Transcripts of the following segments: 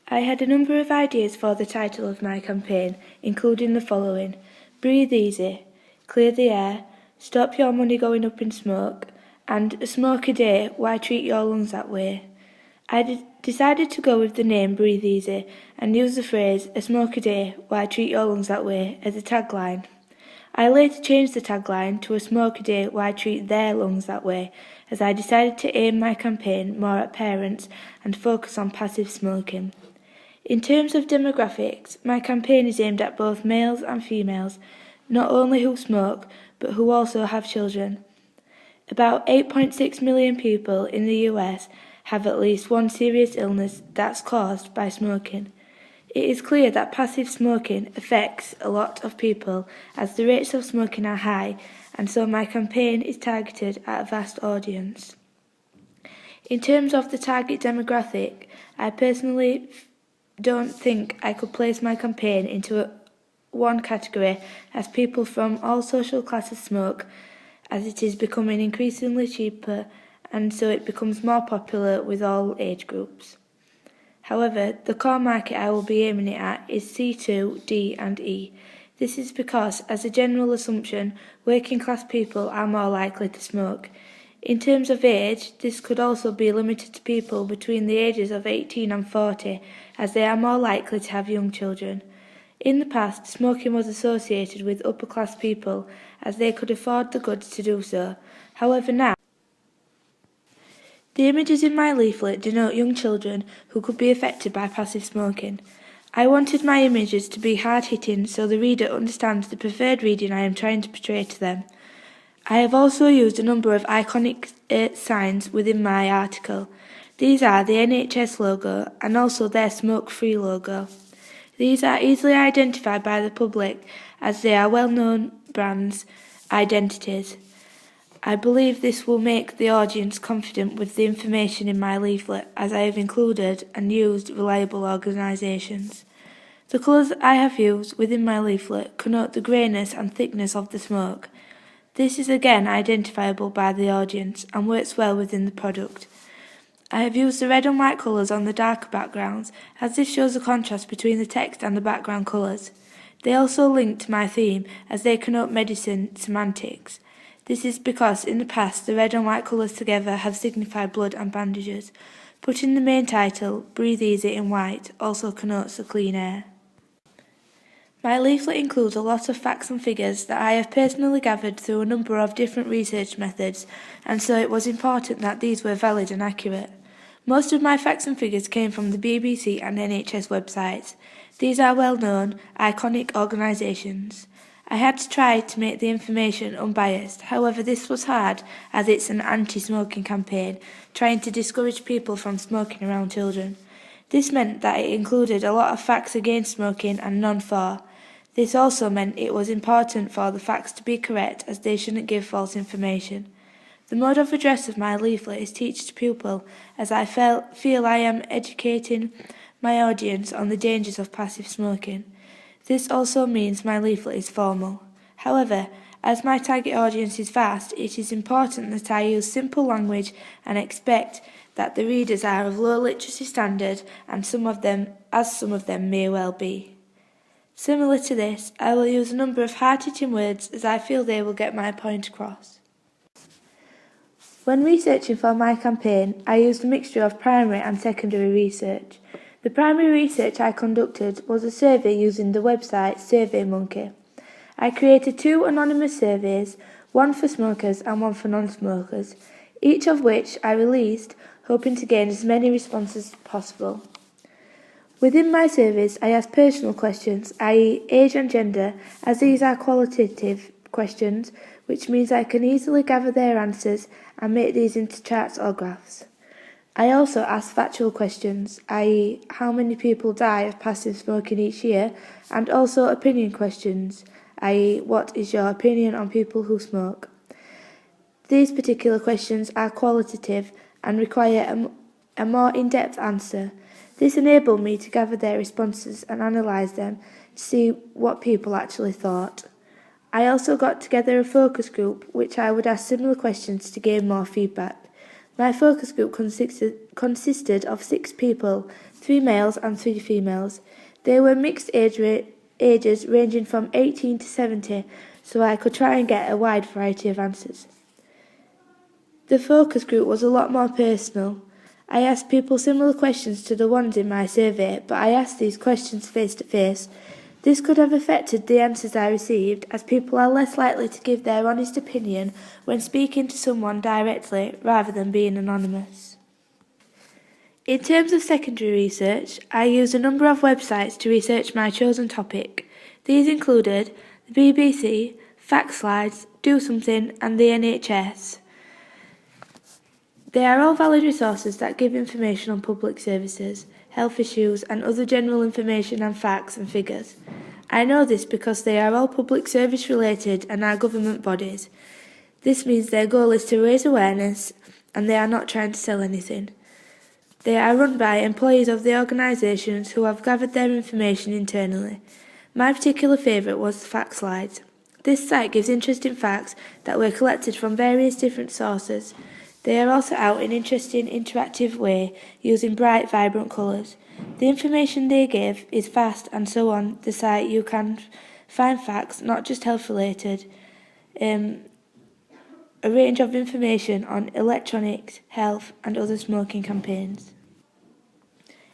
I had a number of ideas for the title of my campaign, including the following: Breathe Easy, Clear the Air, Stop Your Money Going Up in Smoke, and A Smoke a Day, Why Treat Your Lungs That Way. I decided to go with the name Breathe Easy and use the phrase A Smoke a Day, Why Treat Your Lungs That Way as a tagline. I later changed the tagline to A Smoke a Day, Why Treat Their Lungs That Way, as I decided to aim my campaign more at parents and focus on passive smoking. In terms of demographics, my campaign is aimed at both males and females, not only who smoke, but who also have children. About 8.6 million people in the US have at least one serious illness that's caused by smoking. It is clear that passive smoking affects a lot of people as the rates of smoking are high, and so my campaign is targeted at a vast audience. In terms of the target demographic, I personally don't think I could place my campaign into one category, as people from all social classes smoke, as it is becoming increasingly cheaper and so it becomes more popular with all age groups. However, the core market I will be aiming it at is C2, D and E. This is because, as a general assumption, working class people are more likely to smoke. In terms of age, this could also be limited to people between the ages of 18 and 40, as they are more likely to have young children. In the past, smoking was associated with upper class people, as they could afford the goods to do so. However, now, the images in my leaflet denote young children who could be affected by passive smoking. I wanted my images to be hard-hitting so the reader understands the preferred reading I am trying to portray to them. I have also used a number of iconic signs within my article. These are the NHS logo and also their smoke-free logo. These are easily identified by the public as they are well-known brands' identities. I believe this will make the audience confident with the information in my leaflet, as I have included and used reliable organisations. The colours I have used within my leaflet connote the greyness and thickness of the smoke. This is again identifiable by the audience and works well within the product. I have used the red and white colours on the darker backgrounds, as this shows the contrast between the text and the background colours. They also link to my theme, as they connote medicine semantics. This is because in the past the red and white colours together have signified blood and bandages. Putting the main title, Breathe Easy in white, also connotes the clean air. My leaflet includes a lot of facts and figures that I have personally gathered through a number of different research methods, and so it was important that these were valid and accurate. Most of my facts and figures came from the BBC and NHS websites. These are well-known, iconic organisations. I had to try to make the information unbiased, however this was hard as it's an anti-smoking campaign, trying to discourage people from smoking around children. This meant that it included a lot of facts against smoking and none for. This also meant it was important for the facts to be correct, as they shouldn't give false information. The mode of address of my leaflet is teach to pupil, as I feel I am educating my audience on the dangers of passive smoking. This also means my leaflet is formal. However, as my target audience is vast, it is important that I use simple language and expect that the readers are of low literacy standard, and some of them may well be. Similar to this, I will use a number of hard-hitting words, as I feel they will get my point across. When researching for my campaign, I used a mixture of primary and secondary research. The primary research I conducted was a survey using the website SurveyMonkey. I created 2 anonymous surveys, one for smokers and one for non-smokers, each of which I released, hoping to gain as many responses as possible. Within my surveys, I asked personal questions, i.e. age and gender, as these are qualitative questions, which means I can easily gather their answers and make these into charts or graphs. I also asked factual questions, i.e. how many people die of passive smoking each year, and also opinion questions, i.e. what is your opinion on people who smoke. These particular questions are qualitative and require a more in-depth answer. This enabled me to gather their responses and analyse them to see what people actually thought. I also got together a focus group which I would ask similar questions to gain more feedback. My focus group consisted of 6 people, 3 males and 3 females. They were mixed ages ranging from 18 to 70, so I could try and get a wide variety of answers. The focus group was a lot more personal. I asked people similar questions to the ones in my survey, but I asked these questions face to face. This could have affected the answers I received, as people are less likely to give their honest opinion when speaking to someone directly rather than being anonymous. In terms of secondary research, I used a number of websites to research my chosen topic. These included the BBC, Fact Slides, Do Something and the NHS. They are all valid resources that give information on public services, health issues and other general information and facts and figures. I know this because they are all public service related and are government bodies. This means their goal is to raise awareness and they are not trying to sell anything. They are run by employees of the organisations who have gathered their information internally. My particular favourite was the Fact Slides. This site gives interesting facts that were collected from various different sources. They are also out in an interesting, interactive way, using bright, vibrant colours. The information they give is fast, and so on the site you can find facts, not just health-related, a range of information on electronics, health and other smoking campaigns.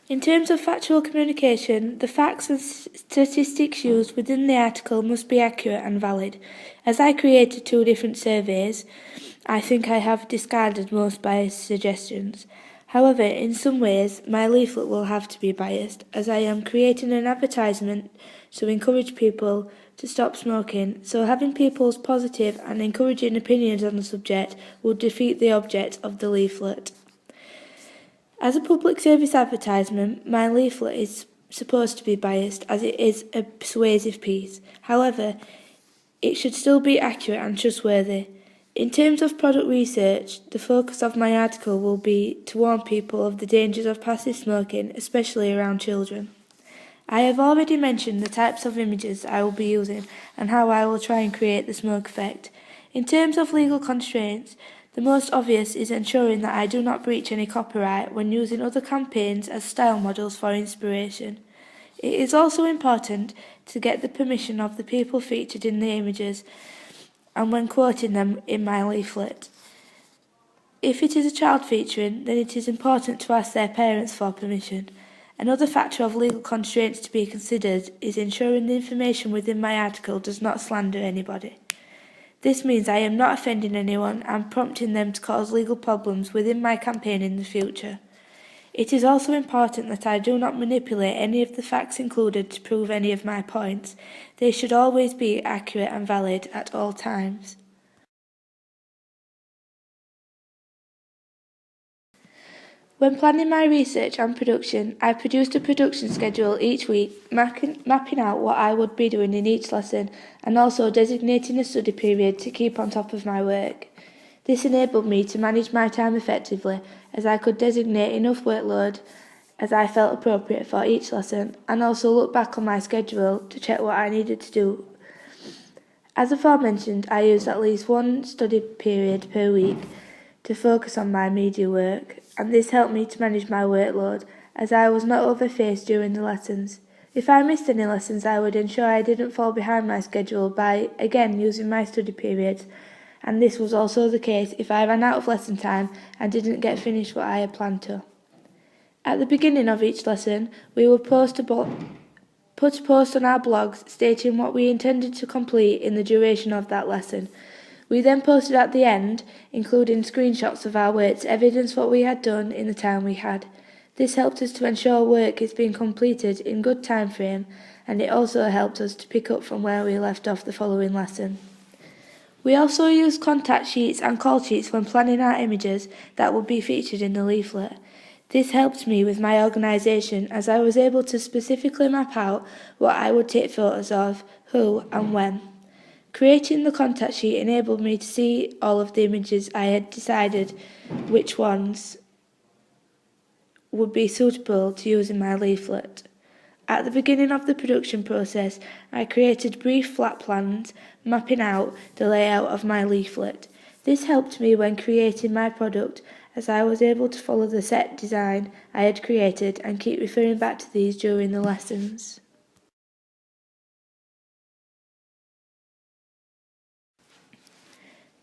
In terms of factual communication, the facts and statistics used within the article must be accurate and valid. As I created 2 different surveys, I think I have discarded most biased suggestions. However, in some ways, my leaflet will have to be biased, as I am creating an advertisement to encourage people to stop smoking, so having people's positive and encouraging opinions on the subject would defeat the object of the leaflet. As a public service advertisement, my leaflet is supposed to be biased, as it is a persuasive piece. However, it should still be accurate and trustworthy. In terms of product research, the focus of my article will be to warn people of the dangers of passive smoking, especially around children. I have already mentioned the types of images I will be using and how I will try and create the smoke effect. In terms of legal constraints, the most obvious is ensuring that I do not breach any copyright when using other campaigns as style models for inspiration. It is also important to get the permission of the people featured in the images and when quoting them in my leaflet. If it is a child featuring, then it is important to ask their parents for permission. Another factor of legal constraints to be considered is ensuring the information within my article does not slander anybody. This means I am not offending anyone and prompting them to cause legal problems within my campaign in the future. It is also important that I do not manipulate any of the facts included to prove any of my points. They should always be accurate and valid at all times. When planning my research and production, I produced a production schedule each week, mapping out what I would be doing in each lesson and also designating a study period to keep on top of my work. This enabled me to manage my time effectively, as I could designate enough workload as I felt appropriate for each lesson and also look back on my schedule to check what I needed to do. As aforementioned, I used at least 1 study period per week to focus on my media work, and this helped me to manage my workload as I was not overfaced during the lessons. If I missed any lessons, I would ensure I didn't fall behind my schedule by, again, using my study periods, and this was also the case if I ran out of lesson time and didn't get finished what I had planned to. At the beginning of each lesson, we would put a post on our blogs stating what we intended to complete in the duration of that lesson. We then posted at the end, including screenshots of our work to evidence what we had done in the time we had. This helped us to ensure work is being completed in good time frame, and it also helped us to pick up from where we left off the following lesson. We also used contact sheets and call sheets when planning our images that would be featured in the leaflet. This helped me with my organisation as I was able to specifically map out what I would take photos of, who and when. Creating the contact sheet enabled me to see all of the images I had decided which ones would be suitable to use in my leaflet. At the beginning of the production process, I created brief flat plans mapping out the layout of my leaflet. This helped me when creating my product, as I was able to follow the set design I had created and keep referring back to these during the lessons.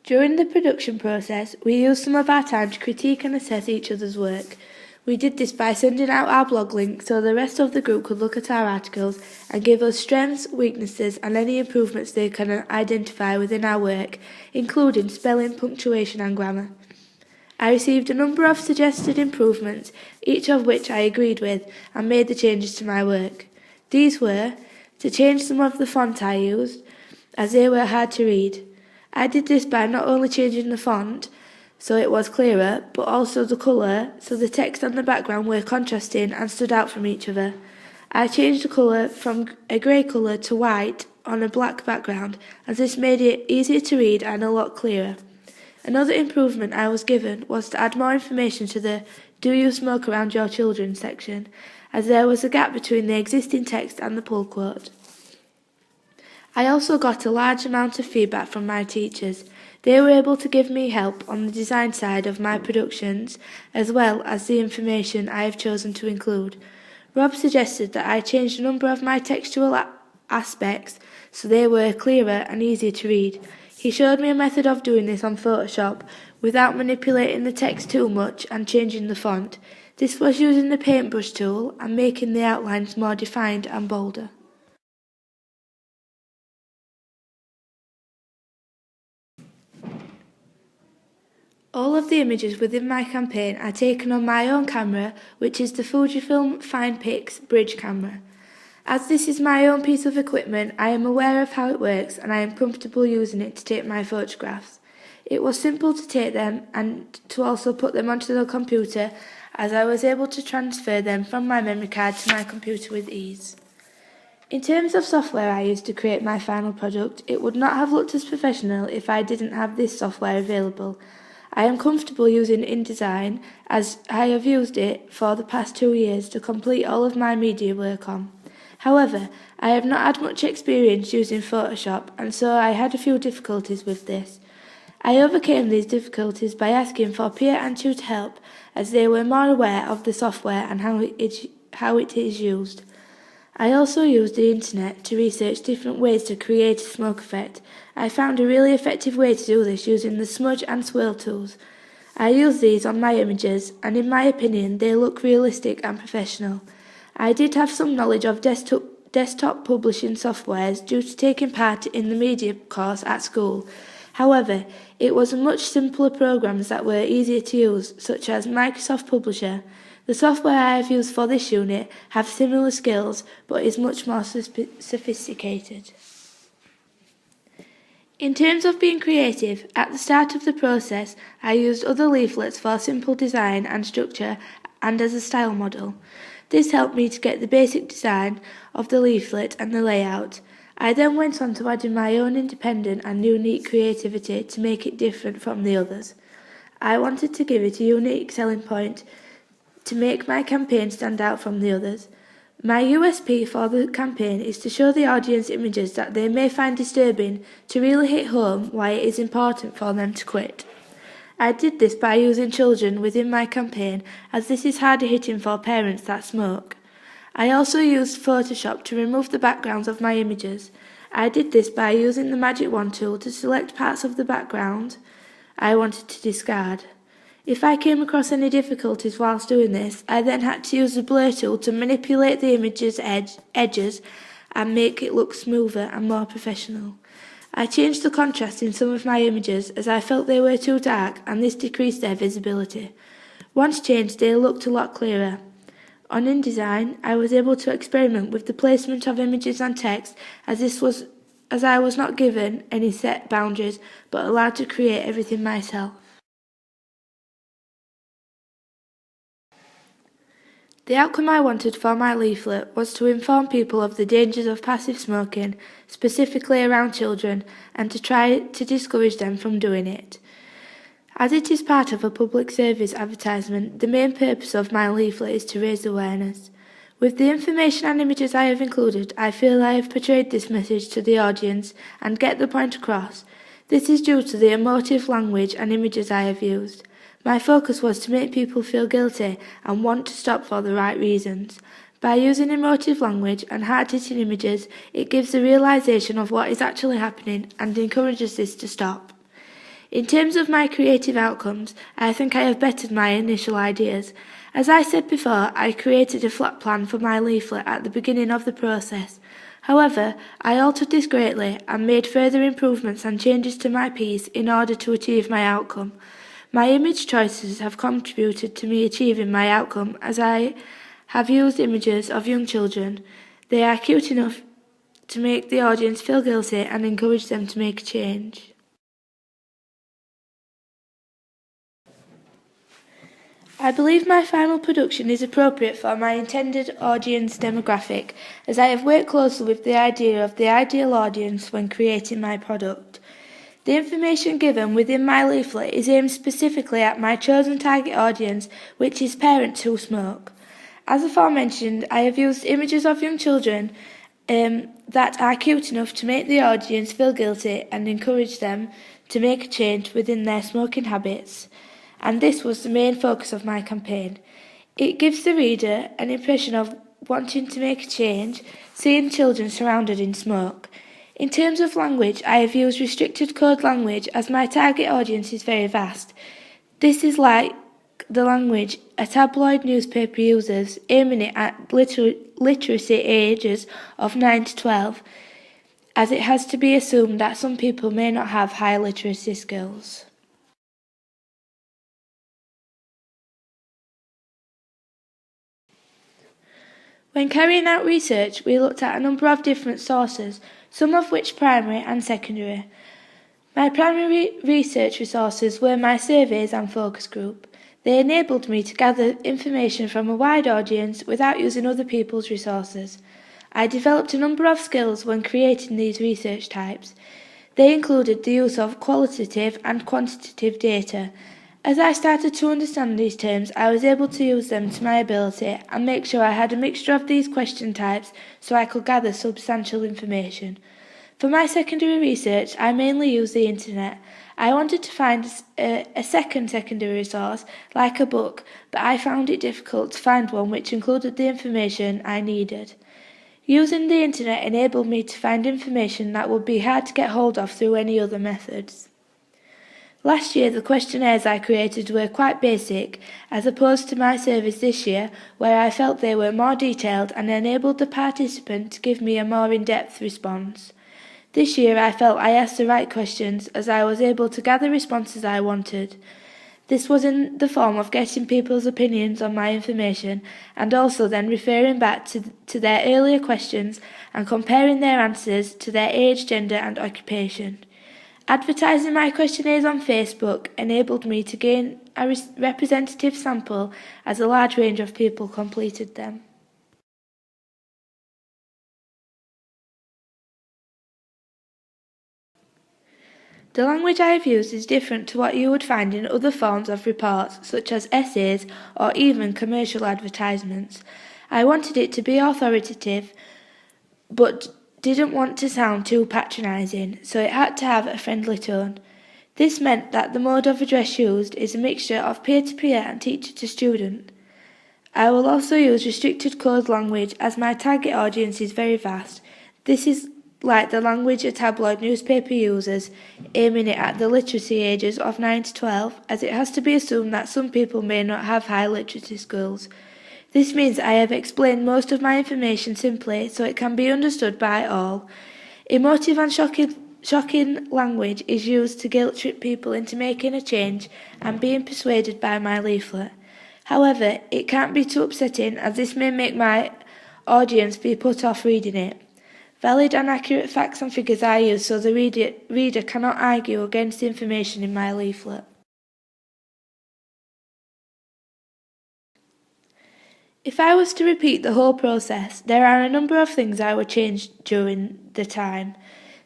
During the production process, we used some of our time to critique and assess each other's work. We did this by sending out our blog link so the rest of the group could look at our articles and give us strengths, weaknesses and any improvements they can identify within our work, including spelling, punctuation and grammar. I received a number of suggested improvements, each of which I agreed with and made the changes to my work. These were to change some of the font I used, as they were hard to read. I did this by not only changing the font so it was clearer, but also the colour so the text and the background were contrasting and stood out from each other. I changed the colour from a grey colour to white on a black background, as this made it easier to read and a lot clearer. Another improvement I was given was to add more information to the "Do you smoke around your children" section, as there was a gap between the existing text and the pull quote. I also got a large amount of feedback from my teachers. They were able to give me help on the design side of my productions, as well as the information I have chosen to include. Rob suggested that I change a number of my textual aspects so they were clearer and easier to read. He showed me a method of doing this on Photoshop without manipulating the text too much and changing the font. This was using the paintbrush tool and making the outlines more defined and bolder. All of the images within my campaign are taken on my own camera, which is the Fujifilm FinePix Bridge camera. As this is my own piece of equipment, I am aware of how it works and I am comfortable using it to take my photographs. It was simple to take them and to also put them onto the computer, as I was able to transfer them from my memory card to my computer with ease. In terms of software I used to create my final product, it would not have looked as professional if I didn't have this software available. I am comfortable using InDesign, as I have used it for the past 2 years to complete all of my media work on. However, I have not had much experience using Photoshop, and so I had a few difficulties with this. I overcame these difficulties by asking for peer and tutor help, as they were more aware of the software and how it is used. I also used the internet to research different ways to create a smoke effect. I found a really effective way to do this using the smudge and swirl tools. I use these on my images, and in my opinion they look realistic and professional. I did have some knowledge of desktop publishing softwares due to taking part in the media course at school. However, it was much simpler programs that were easier to use, such as Microsoft Publisher. The software I have used for this unit have similar skills, but is much more sophisticated. In terms of being creative, at the start of the process, I used other leaflets for simple design and structure and as a style model. This helped me to get the basic design of the leaflet and the layout. I then went on to adding my own independent and unique creativity to make it different from the others. I wanted to give it a unique selling point to make my campaign stand out from the others. My USP for the campaign is to show the audience images that they may find disturbing to really hit home why it is important for them to quit. I did this by using children within my campaign, as this is harder hitting for parents that smoke. I also used Photoshop to remove the backgrounds of my images. I did this by using the magic wand tool to select parts of the background I wanted to discard. If I came across any difficulties whilst doing this, I then had to use the blur tool to manipulate the image's edges and make it look smoother and more professional. I changed the contrast in some of my images as I felt they were too dark, and this decreased their visibility. Once changed, they looked a lot clearer. On InDesign, I was able to experiment with the placement of images and text, as I was not given any set boundaries but allowed to create everything myself. The outcome I wanted for my leaflet was to inform people of the dangers of passive smoking, specifically around children, and to try to discourage them from doing it. As it is part of a public service advertisement, the main purpose of my leaflet is to raise awareness. With the information and images I have included, I feel I have portrayed this message to the audience and get the point across. This is due to the emotive language and images I have used. My focus was to make people feel guilty and want to stop for the right reasons. By using emotive language and hard-hitting images, it gives the realisation of what is actually happening and encourages this to stop. In terms of my creative outcomes, I think I have bettered my initial ideas. As I said before, I created a flat plan for my leaflet at the beginning of the process. However, I altered this greatly and made further improvements and changes to my piece in order to achieve my outcome. My image choices have contributed to me achieving my outcome as I have used images of young children. They are cute enough to make the audience feel guilty and encourage them to make a change. I believe my final production is appropriate for my intended audience demographic, as I have worked closely with the idea of the ideal audience when creating my product. The information given within my leaflet is aimed specifically at my chosen target audience, which is parents who smoke. As aforementioned, I have used images of young children that are cute enough to make the audience feel guilty and encourage them to make a change within their smoking habits. And this was the main focus of my campaign. It gives the reader an impression of wanting to make a change, seeing children surrounded in smoke. In terms of language, I have used restricted code language as my target audience is very vast. This is like the language a tabloid newspaper uses, aiming it at literacy ages of 9 to 12, as it has to be assumed that some people may not have high literacy skills. When carrying out research, we looked at a number of different sources, some of which primary and secondary. My primary research resources were my surveys and focus group. They enabled me to gather information from a wide audience without using other people's resources. I developed a number of skills when creating these research types. They included the use of qualitative and quantitative data. As I started to understand these terms, I was able to use them to my ability and make sure I had a mixture of these question types so I could gather substantial information. For my secondary research, I mainly used the internet. I wanted to find a secondary resource, like a book, but I found it difficult to find one which included the information I needed. Using the internet enabled me to find information that would be hard to get hold of through any other methods. Last year, the questionnaires I created were quite basic, as opposed to my surveys this year, where I felt they were more detailed and enabled the participant to give me a more in-depth response. This year, I felt I asked the right questions, as I was able to gather responses I wanted. This was in the form of getting people's opinions on my information, and also then referring back to their earlier questions and comparing their answers to their age, gender and occupation. Advertising my questionnaires on Facebook enabled me to gain a representative sample, as a large range of people completed them. The language I have used is different to what you would find in other forms of reports, such as essays or even commercial advertisements. I wanted it to be authoritative, but didn't want to sound too patronising, so it had to have a friendly tone. This meant that the mode of address used is a mixture of peer-to-peer and teacher-to-student. I will also use restricted code language, as my target audience is very vast. This is like the language a tabloid newspaper uses, aiming it at the literacy ages of 9 to 12, as it has to be assumed that some people may not have high literacy skills. This means I have explained most of my information simply so it can be understood by all. Emotive and shocking language is used to guilt-trip people into making a change and being persuaded by my leaflet. However, it can't be too upsetting, as this may make my audience be put off reading it. Valid and accurate facts and figures are used so the reader cannot argue against the information in my leaflet. If I was to repeat the whole process, there are a number of things I would change during the time.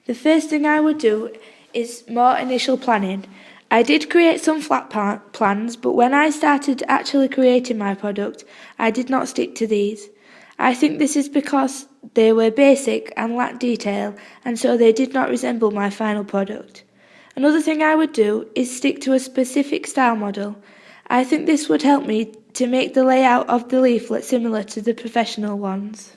The first thing I would do is more initial planning. I did create some flat plans, but when I started actually creating my product, I did not stick to these. I think this is because they were basic and lacked detail, and so they did not resemble my final product. Another thing I would do is stick to a specific style model. I think this would help me to make the layout of the leaflet similar to the professional ones.